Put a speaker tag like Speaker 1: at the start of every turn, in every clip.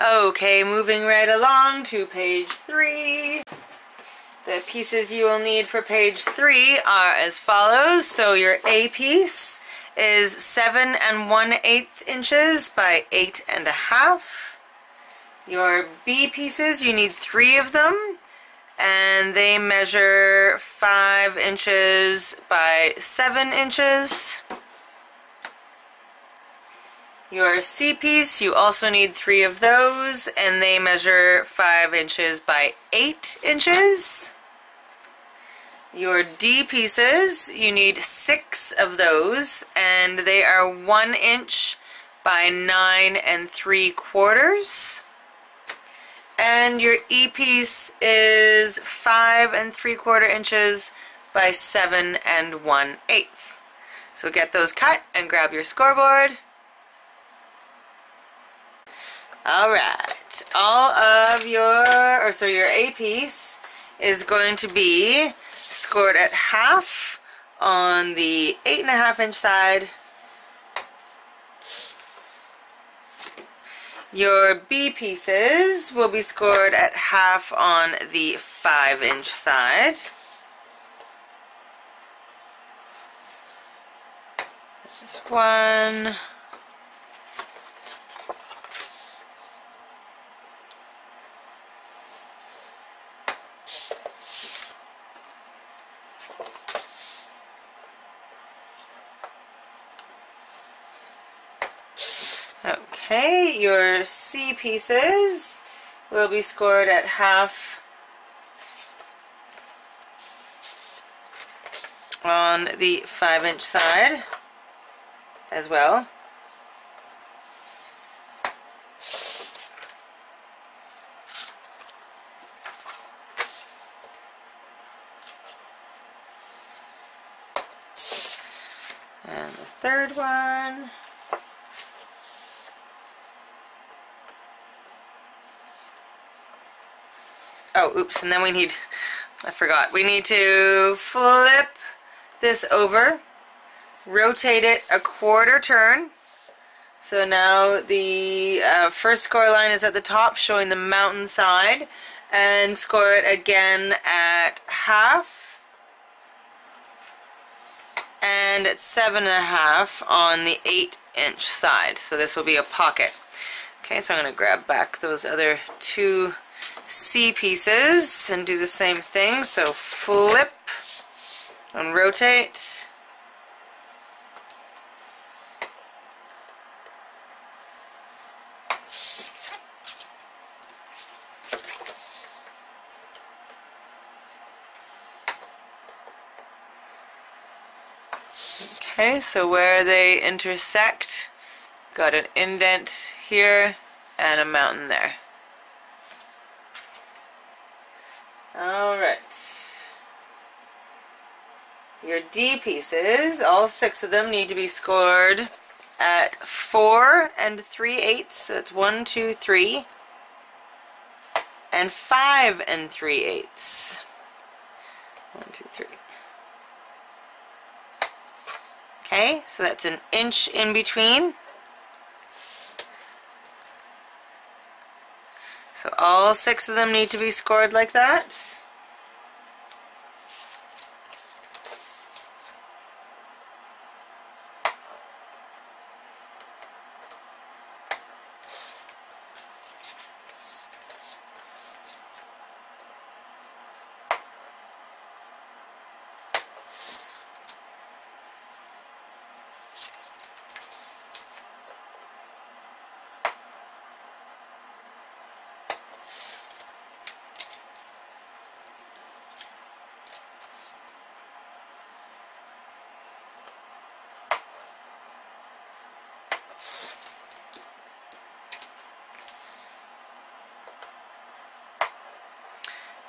Speaker 1: Okay, moving right along to page 3. The pieces you will need for page 3 are as follows. So your A piece is 7 1/8 inches by 8 1/2. Your B pieces, you need 3 of them, and they measure 5 inches by 7 inches. Your C piece, you also need 3 of those, and they measure 5 inches by 8 inches. Your D pieces, you need 6 of those, and they are 1 inch by 9 3/4. And your E piece is 5 3/4 inches by 7 1/8. So get those cut and grab your scoreboard. Alright, your A piece is going to be scored at half on the 8 1/2 inch side. Your B pieces will be scored at half on the 5 inch side. This one. Okay, your C pieces will be scored at half on the 5 inch side as well. And the third one. Oh, oops, and then we need, I forgot, we need to flip this over, rotate it a 1/4 turn. So now the first score line is at the top showing the mountain side, and score it again at half and at 7 1/2 on the 8 inch side. So this will be a pocket. Okay, so I'm going to grab back those other 2 C pieces and do the same thing. So flip and rotate. Okay, so where they intersect, got an indent here and a mountain there. Alright. Your D pieces, all 6 of them, need to be scored at 4 3/8. So that's 1, 2, 3. And 5 3/8. 1, 2, 3. Okay, so that's an inch in between. So all 6 of them need to be scored like that.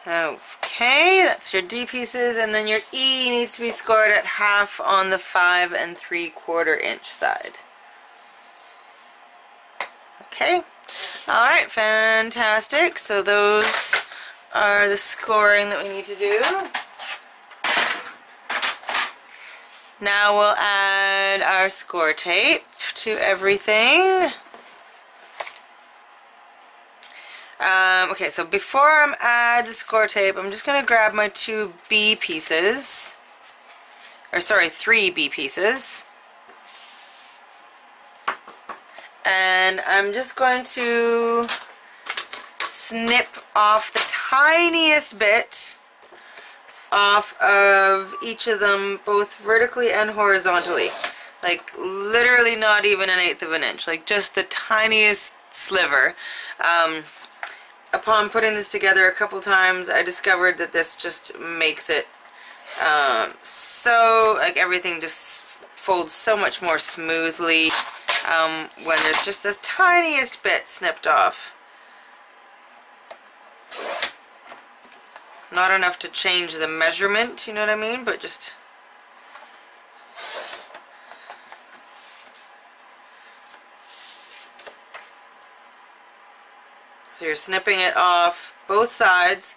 Speaker 1: Okay, that's your D pieces, and then your E needs to be scored at half on the 5 3/4 inch side. Okay, alright, fantastic. So those are the scoring that we need to do. Now we'll add our score tape to everything. Okay, so before I add the score tape, I'm just going to grab my two B pieces. Or sorry, 3 B pieces. And I'm just going to snip off the tiniest bit off of each of them, both vertically and horizontally. Like literally not even 1/8 of an inch, like just the tiniest sliver. Upon putting this together a couple times, I discovered that this just makes it so, like, everything just folds so much more smoothly when there's just the tiniest bit snipped off. Not enough to change the measurement, you know what I mean, but just... So you're snipping it off both sides,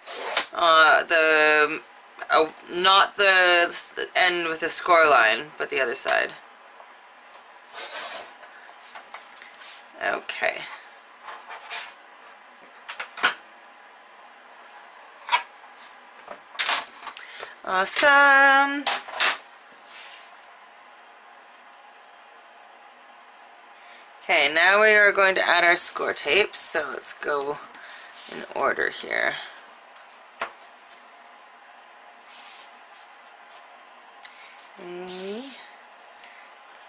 Speaker 1: not the end with the score line, but the other side. Okay. Awesome. Okay, now we are going to add our score tape, so let's go in order here. A,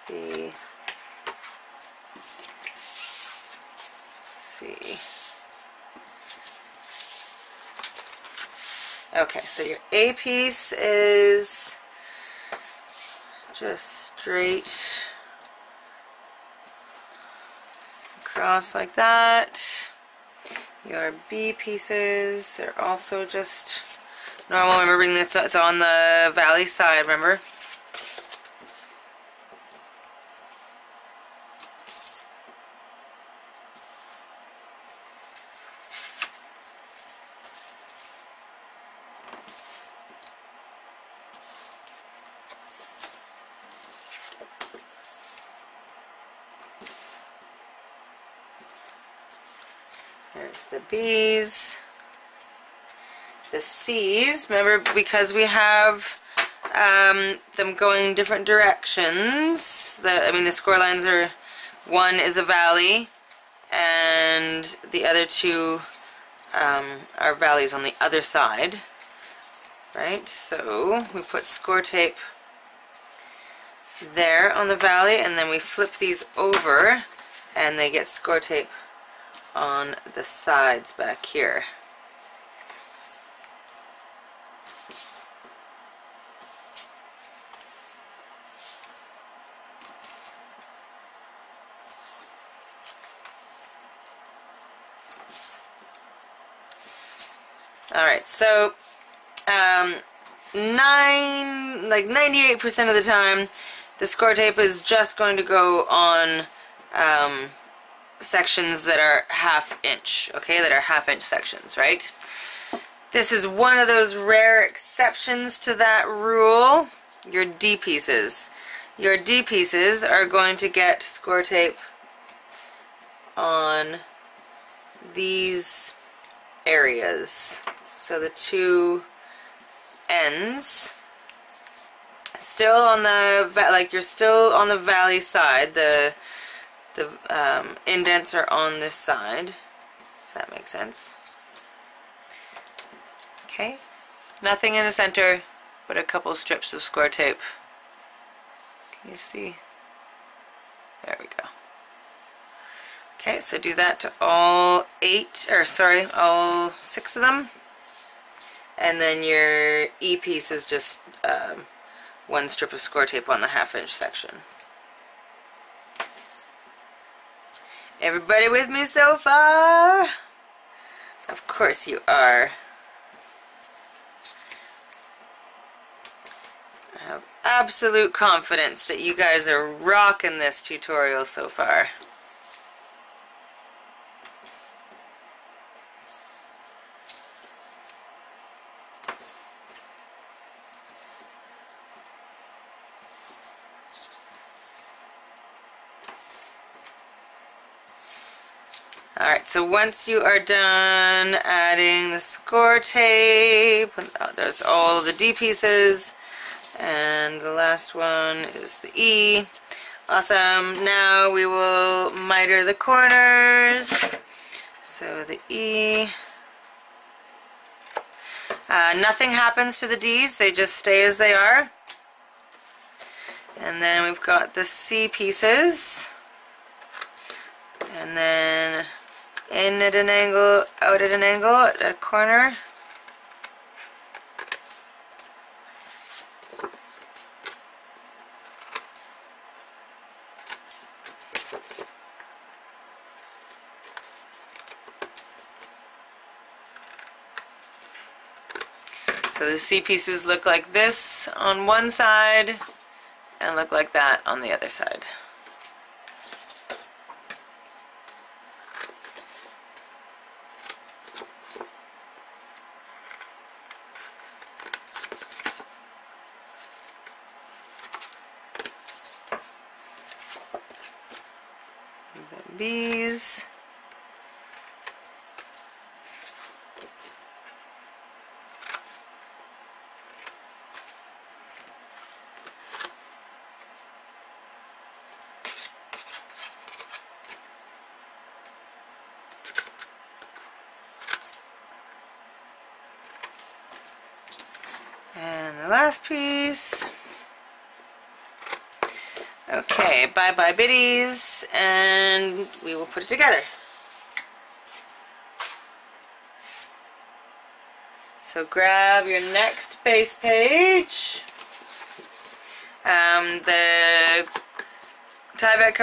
Speaker 1: B, C. Okay, so your A piece is just straight across like that. Your B pieces are also just normal. Remembering that it's on the valley side, remember? There's the B's. The C's, remember, because we have them going different directions. The score lines are, one is a valley, and the other two are valleys on the other side. Right, so we put score tape there on the valley, and then we flip these over, and they get score tape on the sides back here. Alright, so 98% of the time the score tape is just going to go on sections that are 1/2 inch, okay, that are 1/2 inch sections, right? This is one of those rare exceptions to that rule, your D pieces. Your D pieces are going to get score tape on these areas. So the two ends, still on the, like, you're still on the valley side, the indents are on this side, if that makes sense. Okay, nothing in the center, but a couple strips of score tape. Can you see? There we go. Okay, so do that to all all 6 of them. And then your E piece is just one strip of score tape on the 1/2 inch section. Everybody with me so far? Of course you are. I have absolute confidence that you guys are rocking this tutorial so far. Alright, so once you are done adding the score tape, there's all the D pieces, and the last one is the E. Awesome. Now we will miter the corners. So the E. Nothing happens to the D's, they just stay as they are. And then we've got the C pieces. And then in at an angle, out at an angle at a corner. So the C pieces look like this on one side and look like that on the other side. B's. And the last piece. Okay, bye bye biddies, and we will put it together. So grab your next base page. The Tyvek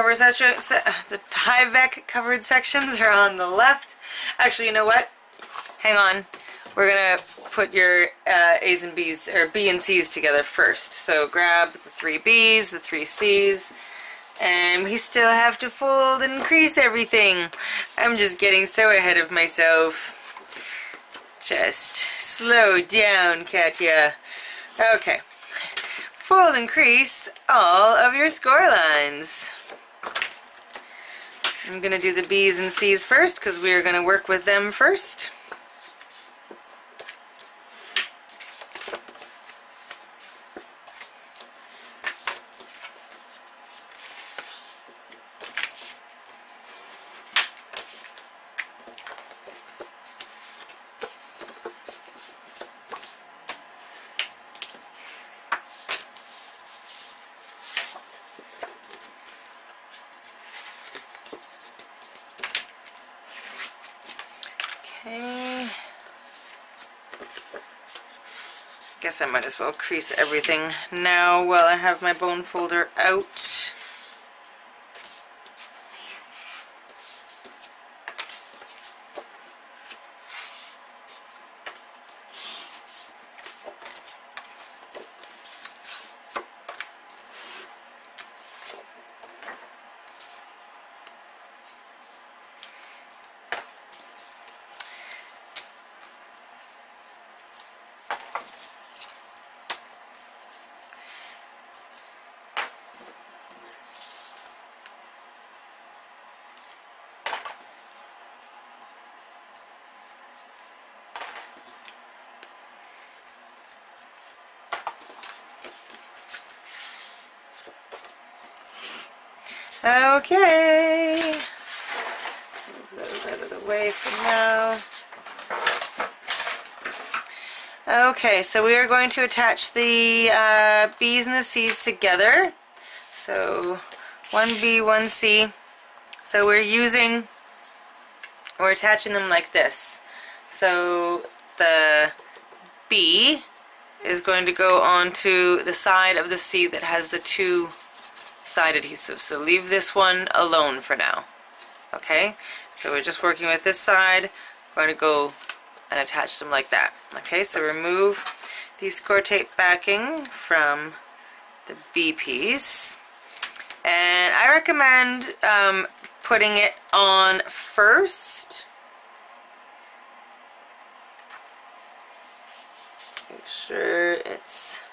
Speaker 1: covered sections are on the left. Actually, you know what? Hang on. We're gonna put your A's and B's, or B and C's together first. So grab the 3 B's, the 3 C's, and we still have to fold and crease everything. I'm just getting so ahead of myself. Just slow down, Katya. Okay. Fold and crease all of your score lines. I'm gonna do the B's and C's first because we are gonna work with them first. Okay. Guess I might as well crease everything now while I have my bone folder out. Okay, move those out of the way for now. Okay, so we are going to attach the B's and the C's together. So 1B, 1C. So we're attaching them like this. So the B is going to go onto the side of the C that has the 2 side adhesive. So leave this one alone for now. Okay, so we're just working with this side. We're going to go and attach them like that. Okay, so remove the score tape backing from the B piece. And I recommend putting it on first. Make sure it's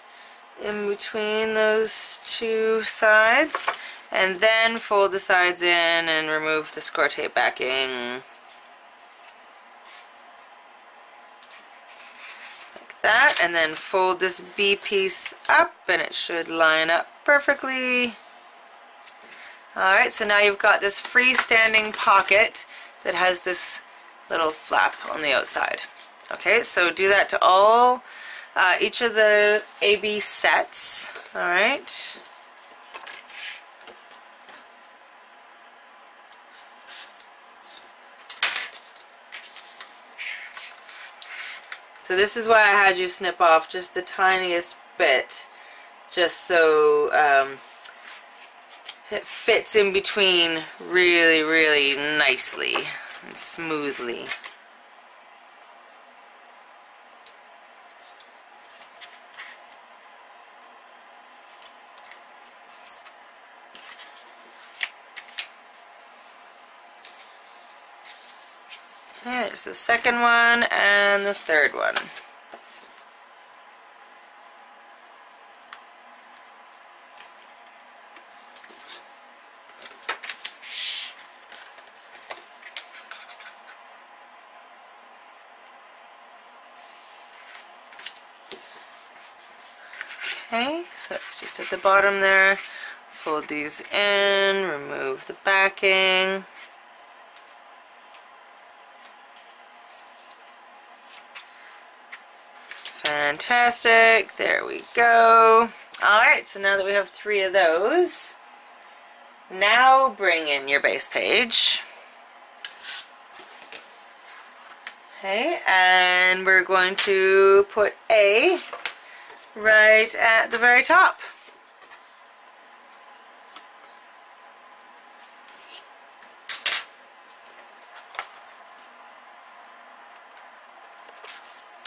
Speaker 1: in between those 2 sides, and then fold the sides in and remove the score tape backing like that, and then fold this B piece up and it should line up perfectly. Alright, so now you've got this freestanding pocket that has this little flap on the outside. Okay, so do that to all, each of the AB sets. Alright. So this is why I had you snip off just the tiniest bit, just so it fits in between really, really nicely and smoothly. Okay, there's the second one and the third one. Okay, so it's just at the bottom there. Fold these in, remove the backing. Fantastic, there we go. Alright, so now that we have 3 of those, now bring in your base page. Okay, and we're going to put A right at the very top.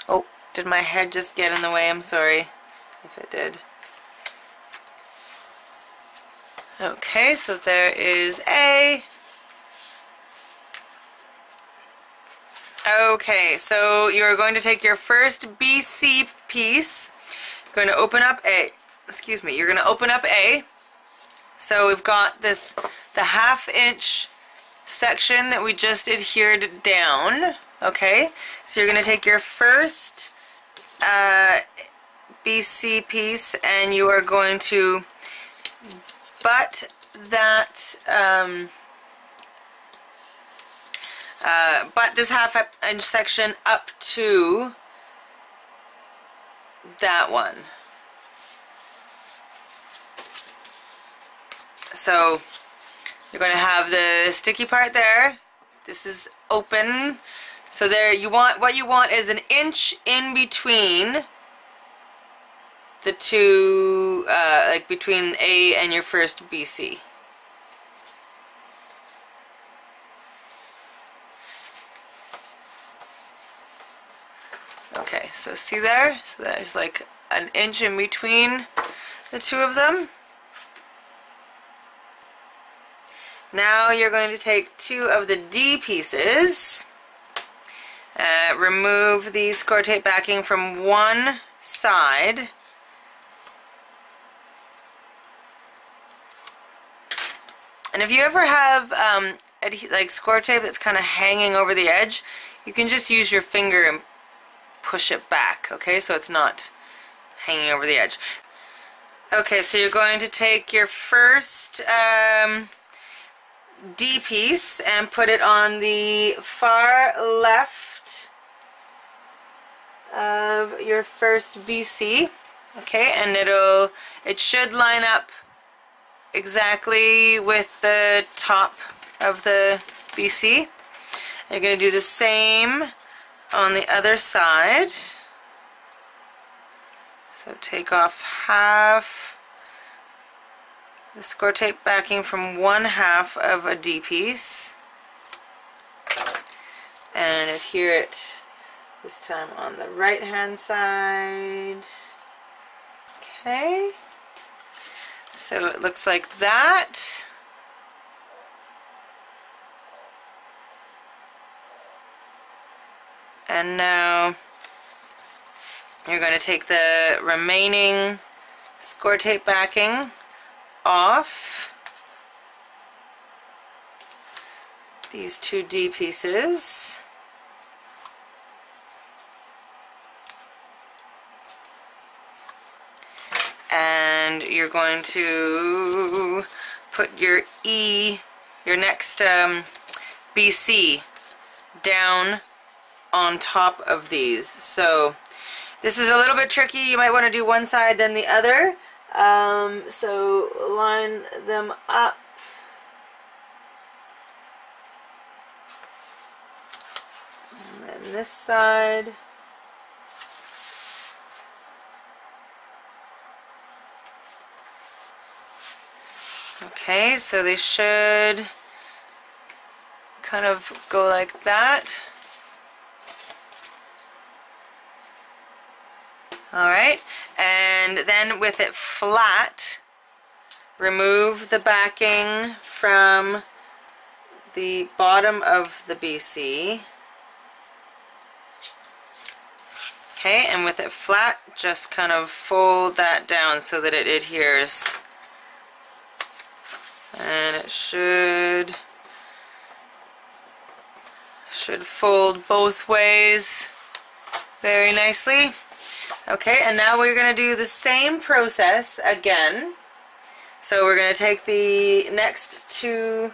Speaker 1: Oh, did my head just get in the way? I'm sorry if it did. Okay, so there is A. Okay, so you're going to take your first BC piece. You're going to open up A. Excuse me, you're going to open up A. So we've got this, the 1/2 inch section that we just adhered down. Okay, so you're going to take your first BC piece and you are going to butt that, butt this 1/2 inch section up to that one. So you're going to have the sticky part there. This is open. So there you want, what you want is an inch in between the two, like between A and your first BC. Okay, so see there? So there's like an inch in between the two of them. Now you're going to take 2 of the D pieces, remove the score tape backing from one side, and if you ever have like score tape that's kind of hanging over the edge, you can just use your finger and push it back, okay, so it's not hanging over the edge. Okay, so you're going to take your first D piece and put it on the far left of your first BC, okay, and it should line up exactly with the top of the BC. You're going to do the same on the other side. So take off half the score tape backing from 1/2 of a D piece and adhere it this time on the right hand side. Okay, so it looks like that. And now you're going to take the remaining score tape backing off these 2 D pieces. and you're going to put your E, your next BC down on top of these. So this is a little bit tricky. You might want to do one side then the other. So line them up. And then this side. Okay, so they should kind of go like that. Alright, and then with it flat, remove the backing from the bottom of the BC. Okay, and with it flat, just kind of fold that down so that it adheres. And it should fold both ways very nicely. Okay, and now we're going to do the same process again. So we're going to take the next two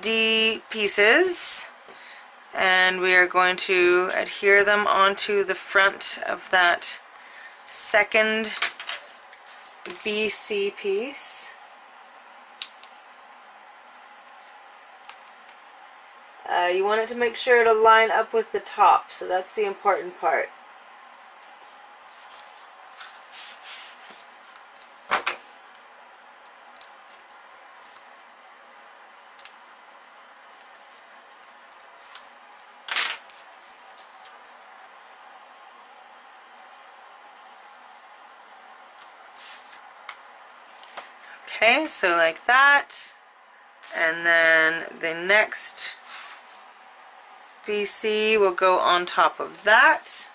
Speaker 1: D pieces and we are going to adhere them onto the front of that second BC piece. You want it to make sure to line up with the top, so that's the important part. Okay, so like that, and then the next BC will go on top of that.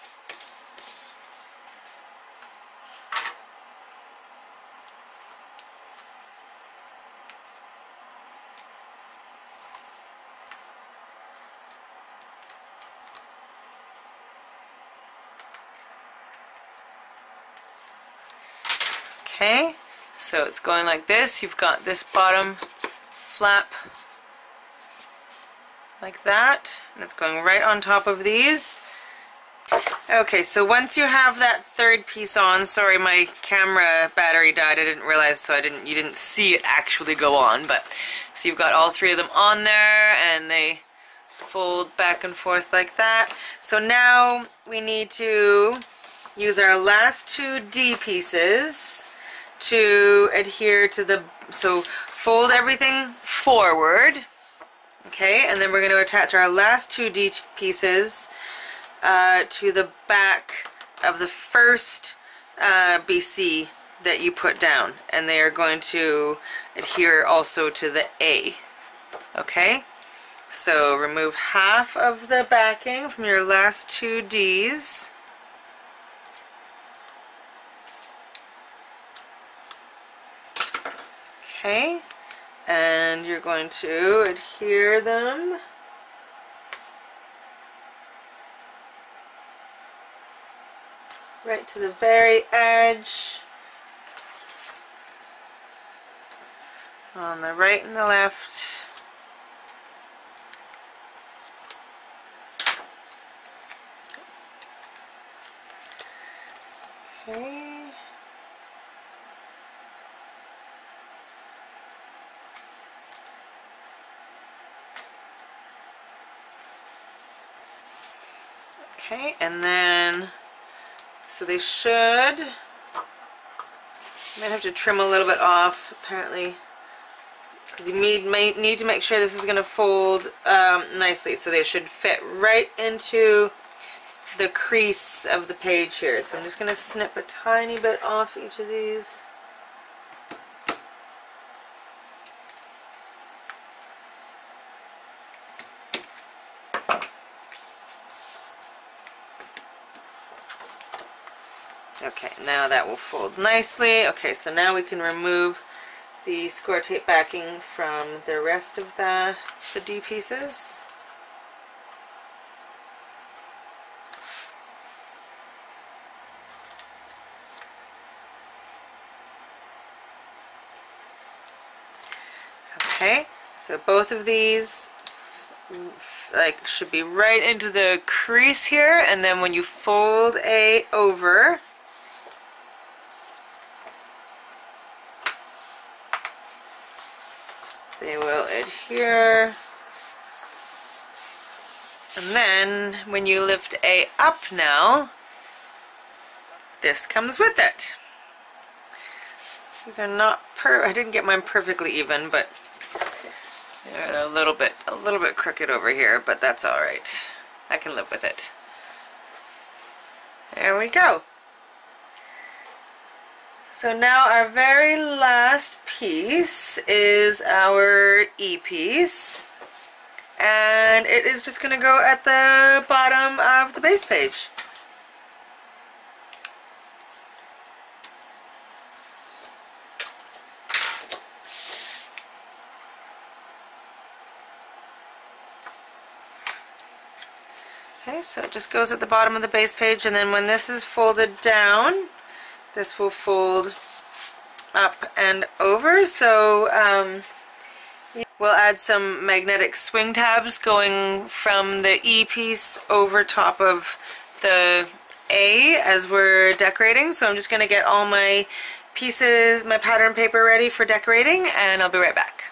Speaker 1: Okay, so it's going like this. You've got this bottom flap like that, and it's going right on top of these. Okay, so once you have that third piece on, sorry my camera battery died, I didn't realize, so you didn't see it actually go on, but so you've got all three of them on there and they fold back and forth like that. So now we need to use our last two D pieces to adhere to the, so fold everything forward. Okay, and then we're going to attach our last two D pieces to the back of the first BC that you put down, and they are going to adhere also to the A. Okay, so remove half of the backing from your last two Ds. Okay. And you're going to adhere them right to the very edge on the right and the left. Okay. Okay, and then, so they should, might have to trim a little bit off, apparently, because you may need to make sure this is going to fold nicely, so they should fit right into the crease of the page here. So I'm just going to snip a tiny bit off each of these. Okay, now that will fold nicely. Okay, so now we can remove the score tape backing from the rest of the D pieces. Okay, so both of these like should be right into the crease here, and then when you fold A over, they will adhere. And then when you lift A up now, this comes with it. These are not I didn't get mine perfectly even, but they're a little bit crooked over here, but that's all right. I can live with it. There we go. So now our very last piece is our E piece, and it is just going to go at the bottom of the base page. Okay, so it just goes at the bottom of the base page, and then when this is folded down, this will fold up and over. So we'll add some magnetic swing tabs going from the E piece over top of the A as we're decorating. So I'm just going to get all my pieces, my pattern paper ready for decorating, and I'll be right back.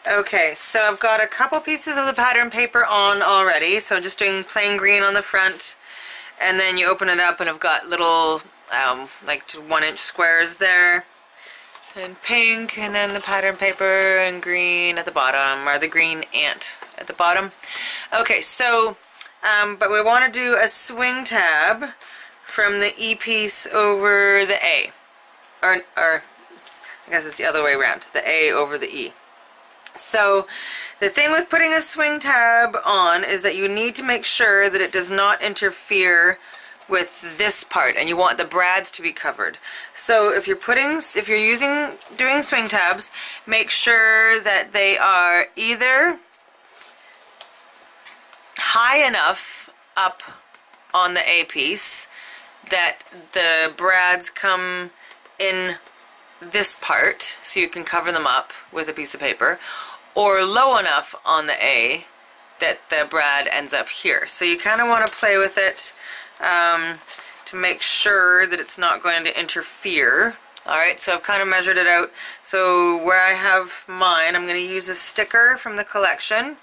Speaker 1: Okay, so I've got a couple pieces of the pattern paper on already. So I'm just doing plain green on the front, and then you open it up and I've got little like 1-inch squares there, and pink, and then the pattern paper and green at the bottom, or the green ant at the bottom. Okay, so but we want to do a swing tab from the E piece over the A, or I guess it's the other way around, the A over the E. So the thing with putting a swing tab on is that you need to make sure that it does not interfere with this part, and you want the brads to be covered. So if you're doing swing tabs, make sure that they are either high enough up on the A piece that the brads come in this part so you can cover them up with a piece of paper, or low enough on the A that the brad ends up here. So you kind of want to play with it to make sure that it's not going to interfere. Alright, so I've kind of measured it out. So where I have mine, I'm going to use a sticker from the collection.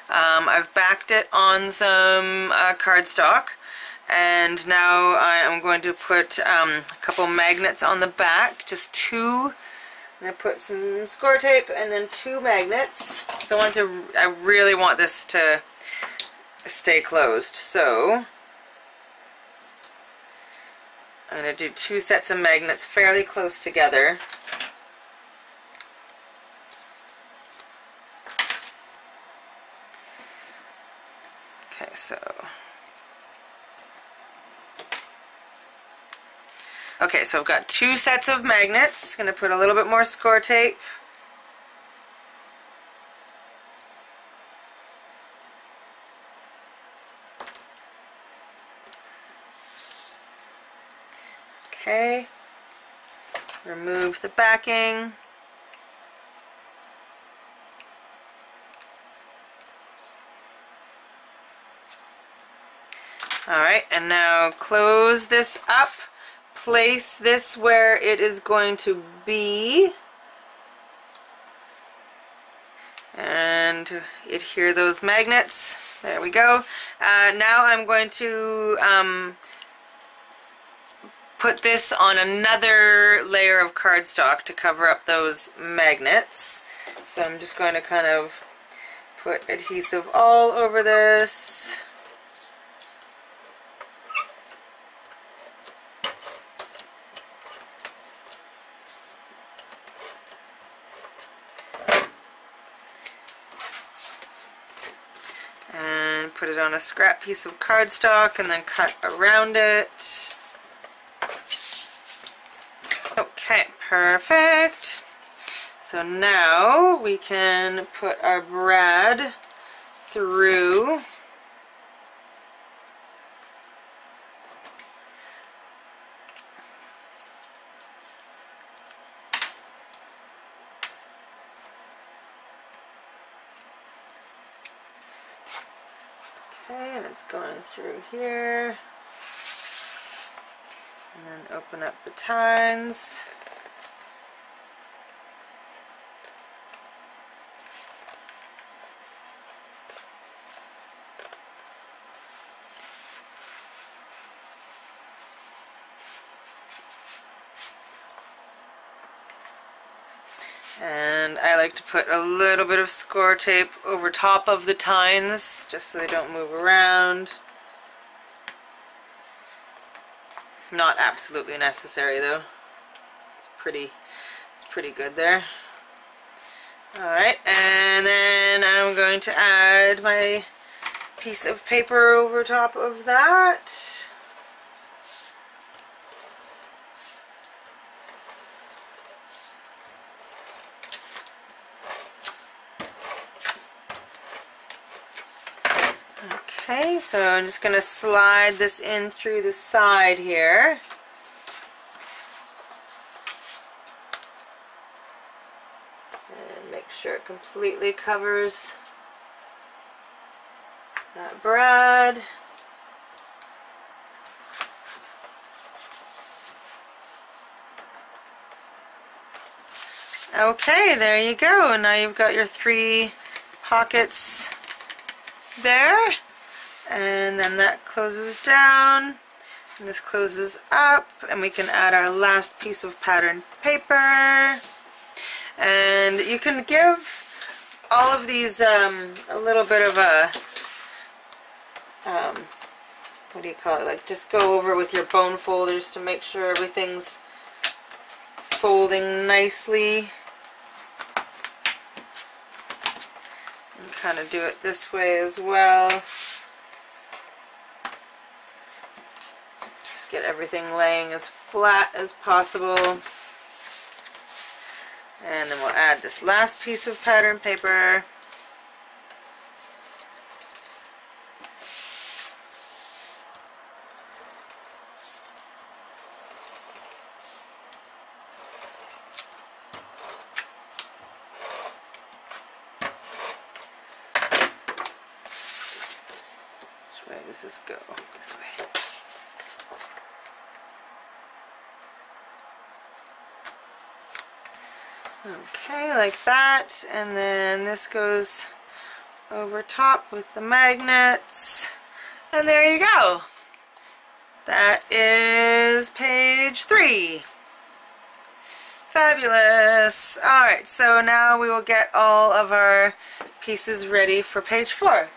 Speaker 1: I've backed it on some cardstock, and now I am going to put a couple magnets on the back, just 2. I'm going to put some score tape and then 2 magnets. So I really want this to stay closed. So I'm going to do 2 sets of magnets fairly close together. Okay, so I've got 2 sets of magnets. I'm going to put a little bit more score tape. Okay, remove the backing. Alright, and now close this up. Place this where it is going to be, and adhere those magnets. There we go. Now I'm going to put this on another layer of cardstock to cover up those magnets. So I'm just going to kind of put adhesive all over this. And put it on a scrap piece of cardstock and then cut around it. Okay, perfect. So now we can put our brad through. Okay, and it's going through here. And then open up the tines. And I like to put a little bit of score tape over top of the tines just so they don't move around. Not absolutely necessary though. It's pretty good there. Alright, and then I'm going to add my piece of paper over top of that. Okay, so I'm just going to slide this in through the side here. And make sure it completely covers that brad. Okay, there you go. Now you've got your 3 pockets there. And then that closes down, and this closes up, and we can add our last piece of pattern paper. And you can give all of these a little bit of a, what do you call it, like just go over with your bone folders to make sure everything's folding nicely. And kind of do it this way as well. Get everything laying as flat as possible. And then we'll add this last piece of pattern paper. Which way does this go? This way. Okay, like that, and then this goes over top with the magnets, and there you go. That is page 3. Fabulous. Alright, so now we will get all of our pieces ready for page 4.